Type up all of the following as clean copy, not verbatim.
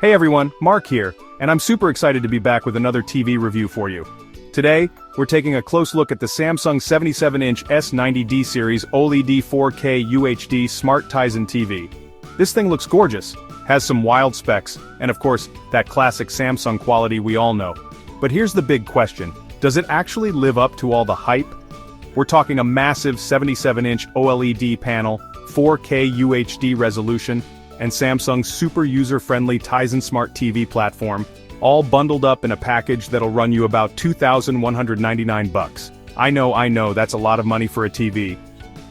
Hey everyone, Mark here, and I'm super excited to be back with another TV review for you. Today, we're taking a close look at the Samsung 77-inch S90D Series OLED 4K UHD Smart Tizen TV. This thing looks gorgeous, has some wild specs, and of course, that classic Samsung quality we all know. But here's the big question, does it actually live up to all the hype? We're talking a massive 77-inch OLED panel, 4K UHD resolution, and Samsung's super user-friendly Tizen Smart TV platform, all bundled up in a package that'll run you about $2,199. I know, that's a lot of money for a TV.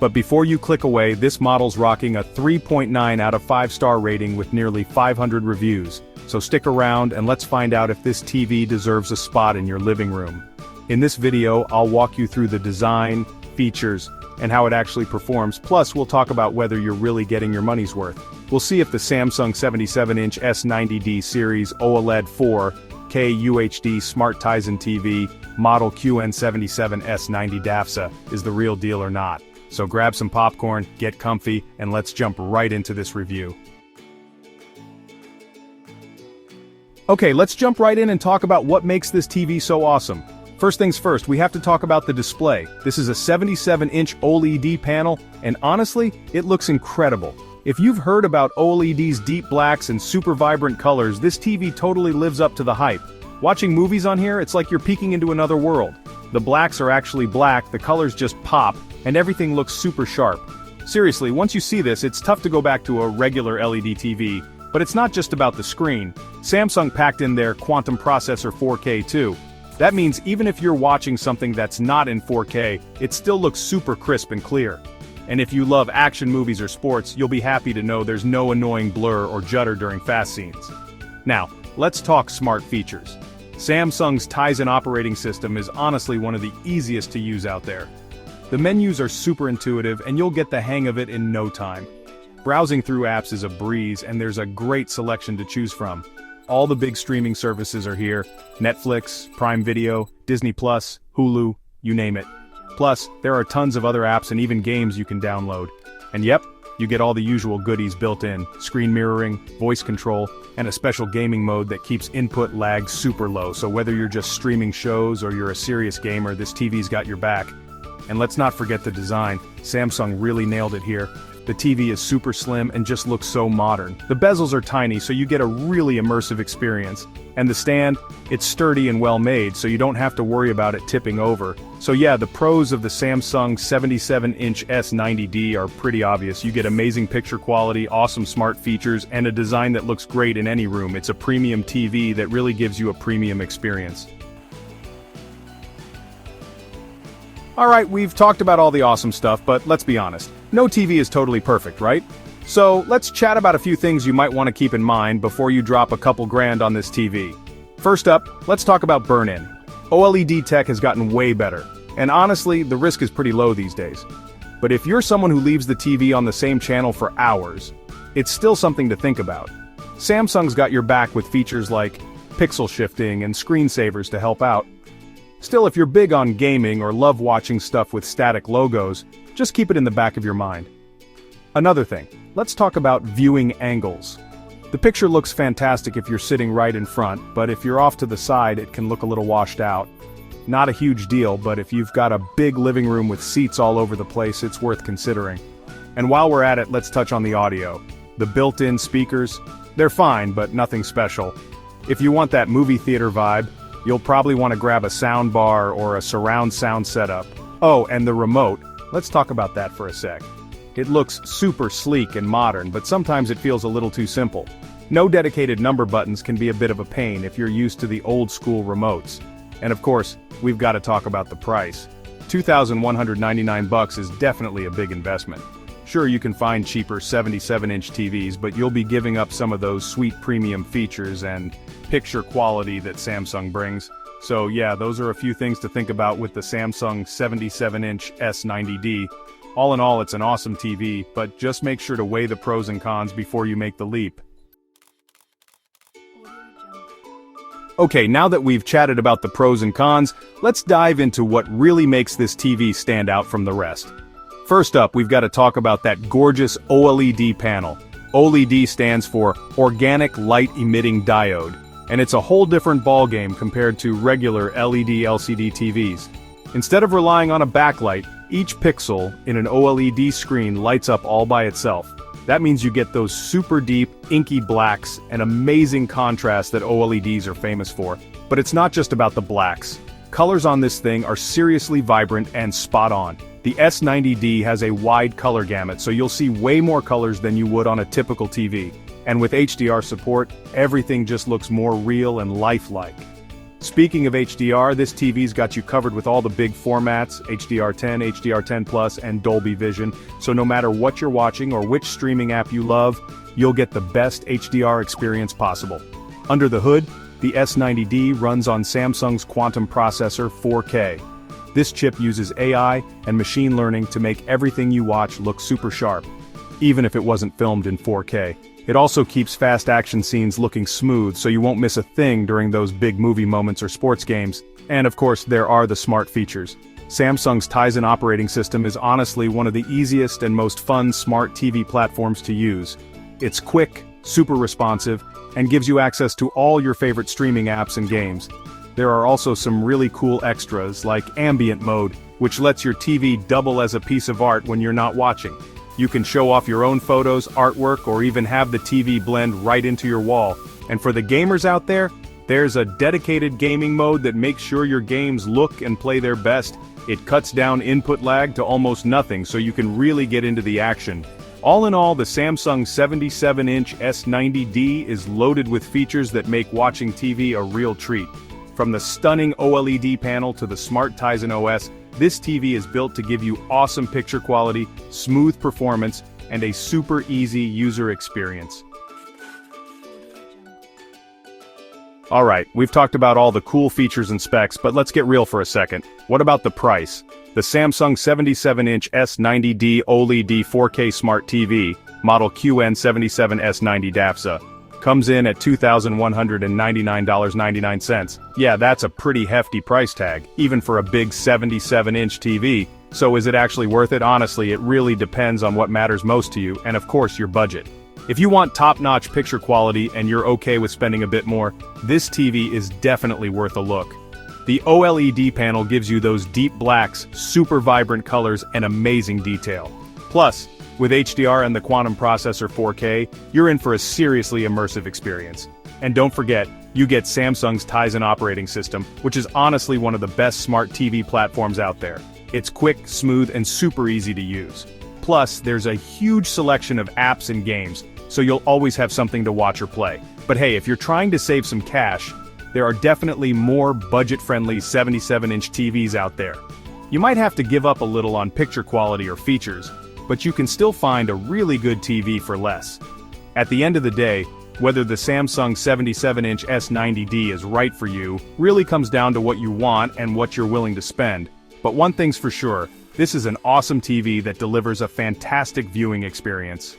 But before you click away, this model's rocking a 3.9 out of 5-star rating with nearly 500 reviews. So stick around and let's find out if this TV deserves a spot in your living room. In this video, I'll walk you through the design, features, and how it actually performs, plus we'll talk about whether you're really getting your money's worth. We'll see if the Samsung 77-inch S90D Series OLED 4K UHD Smart Tizen TV model QN77 S90 DAFSA is the real deal or not. So grab some popcorn, get comfy, and let's jump right into this review. Okay, let's jump right in and talk about what makes this TV so awesome. First things first, we have to talk about the display. This is a 77-inch OLED panel, and honestly, it looks incredible. If you've heard about OLED's deep blacks and super vibrant colors, this TV totally lives up to the hype. Watching movies on here, it's like you're peeking into another world. The blacks are actually black, the colors just pop, and everything looks super sharp. Seriously, once you see this, it's tough to go back to a regular LED TV, but it's not just about the screen. Samsung packed in their quantum processor 4K too. That means even if you're watching something that's not in 4K, it still looks super crisp and clear. And if you love action movies or sports, you'll be happy to know there's no annoying blur or judder during fast scenes. Now, let's talk smart features. Samsung's Tizen operating system is honestly one of the easiest to use out there. The menus are super intuitive and you'll get the hang of it in no time. Browsing through apps is a breeze and there's a great selection to choose from. All the big streaming services are here: Netflix, Prime Video, Disney+, Hulu, you name it. Plus, there are tons of other apps and even games you can download. And yep, you get all the usual goodies built in: screen mirroring, voice control, and a special gaming mode that keeps input lag super low, so whether you're just streaming shows or you're a serious gamer, this TV's got your back. And let's not forget the design. Samsung really nailed it here. The TV is super slim and just looks so modern. The bezels are tiny, so you get a really immersive experience. And the stand, it's sturdy and well made, so you don't have to worry about it tipping over. So yeah, the pros of the Samsung 77-inch S90D are pretty obvious. You get amazing picture quality, awesome smart features, and a design that looks great in any room. It's a premium TV that really gives you a premium experience. Alright, we've talked about all the awesome stuff, but let's be honest. No TV is totally perfect, right? So let's chat about a few things you might want to keep in mind before you drop a couple grand on this TV. First up, let's talk about burn-in. OLED tech has gotten way better, and honestly, the risk is pretty low these days. But if you're someone who leaves the TV on the same channel for hours, it's still something to think about. Samsung's got your back with features like pixel shifting and screensavers to help out. Still, if you're big on gaming or love watching stuff with static logos, just keep it in the back of your mind. Another thing, let's talk about viewing angles. The picture looks fantastic if you're sitting right in front, but if you're off to the side, it can look a little washed out. Not a huge deal, but if you've got a big living room with seats all over the place, it's worth considering. And while we're at it, let's touch on the audio. The built-in speakers, they're fine, but nothing special. If you want that movie theater vibe, you'll probably want to grab a sound bar or a surround sound setup. Oh, and the remote, let's talk about that for a sec. It looks super sleek and modern, but sometimes it feels a little too simple. No dedicated number buttons can be a bit of a pain if you're used to the old school remotes. And of course, we've got to talk about the price. $2,199 is definitely a big investment. Sure, you can find cheaper 77-inch TVs, but you'll be giving up some of those sweet premium features and picture quality that Samsung brings. So yeah, those are a few things to think about with the Samsung 77-inch S90D. All in all, it's an awesome TV, but just make sure to weigh the pros and cons before you make the leap. Okay, now that we've chatted about the pros and cons, let's dive into what really makes this TV stand out from the rest. First up, we've got to talk about that gorgeous OLED panel. OLED stands for Organic Light Emitting Diode, and it's a whole different ballgame compared to regular LED LCD TVs. Instead of relying on a backlight, each pixel in an OLED screen lights up all by itself. That means you get those super deep, inky blacks and amazing contrast that OLEDs are famous for. But it's not just about the blacks. Colors on this thing are seriously vibrant and spot on. The S90D has a wide color gamut, so you'll see way more colors than you would on a typical TV. And with HDR support, everything just looks more real and lifelike. Speaking of HDR, this TV's got you covered with all the big formats, HDR10, HDR10 Plus, and Dolby Vision, so no matter what you're watching or which streaming app you love, you'll get the best HDR experience possible. Under the hood, the S90D runs on Samsung's quantum processor 4K. This chip uses AI and machine learning to make everything you watch look super sharp, even if it wasn't filmed in 4K. It also keeps fast action scenes looking smooth so you won't miss a thing during those big movie moments or sports games. And of course, there are the smart features. Samsung's Tizen operating system is honestly one of the easiest and most fun smart TV platforms to use. It's quick, super responsive, and gives you access to all your favorite streaming apps and games. There are also some really cool extras like ambient mode, which lets your TV double as a piece of art when you're not watching. You can show off your own photos, artwork, or even have the TV blend right into your wall. And for the gamers out there, there's a dedicated gaming mode that makes sure your games look and play their best. It cuts down input lag to almost nothing so you can really get into the action. All in all, the Samsung 77-inch S90D is loaded with features that make watching TV a real treat. From the stunning OLED panel to the Smart Tizen OS, this TV is built to give you awesome picture quality, smooth performance, and a super easy user experience. Alright, we've talked about all the cool features and specs, but let's get real for a second. What about the price? The Samsung 77-inch S90D OLED 4K Smart TV, model QN77S90 DAFSA, comes in at $2,199.99. Yeah, that's a pretty hefty price tag, even for a big 77-inch TV. So is it actually worth it? Honestly, it really depends on what matters most to you, and of course your budget. If you want top-notch picture quality and you're okay with spending a bit more, this TV is definitely worth a look. The OLED panel gives you those deep blacks, super vibrant colors, and amazing detail. Plus, with HDR and the quantum processor 4K, you're in for a seriously immersive experience. And don't forget, you get Samsung's Tizen operating system, which is honestly one of the best smart TV platforms out there. It's quick, smooth, and super easy to use. Plus, there's a huge selection of apps and games, so you'll always have something to watch or play. But hey, if you're trying to save some cash, there are definitely more budget-friendly 77-inch TVs out there. You might have to give up a little on picture quality or features, but you can still find a really good TV for less. At the end of the day, whether the Samsung 77-inch S90D is right for you really comes down to what you want and what you're willing to spend. But one thing's for sure, this is an awesome TV that delivers a fantastic viewing experience.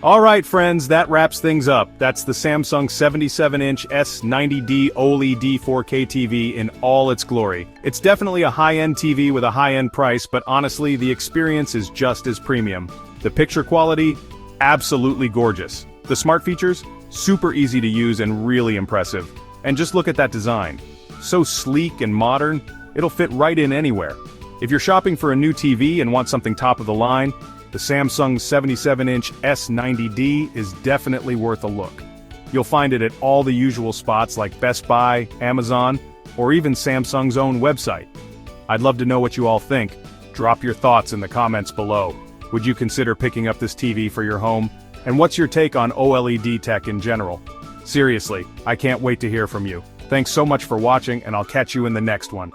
Alright friends, that wraps things up. That's the Samsung 77-inch S90D OLED 4K TV in all its glory. It's definitely a high-end TV with a high-end price, but honestly, the experience is just as premium. The picture quality? Absolutely gorgeous. The smart features? Super easy to use and really impressive. And just look at that design. So sleek and modern, it'll fit right in anywhere. If you're shopping for a new TV and want something top of the line, the Samsung 77-inch S90D is definitely worth a look. You'll find it at all the usual spots like Best Buy, Amazon, or even Samsung's own website. I'd love to know what you all think. Drop your thoughts in the comments below. Would you consider picking up this TV for your home? And what's your take on OLED tech in general? Seriously, I can't wait to hear from you. Thanks so much for watching, and I'll catch you in the next one.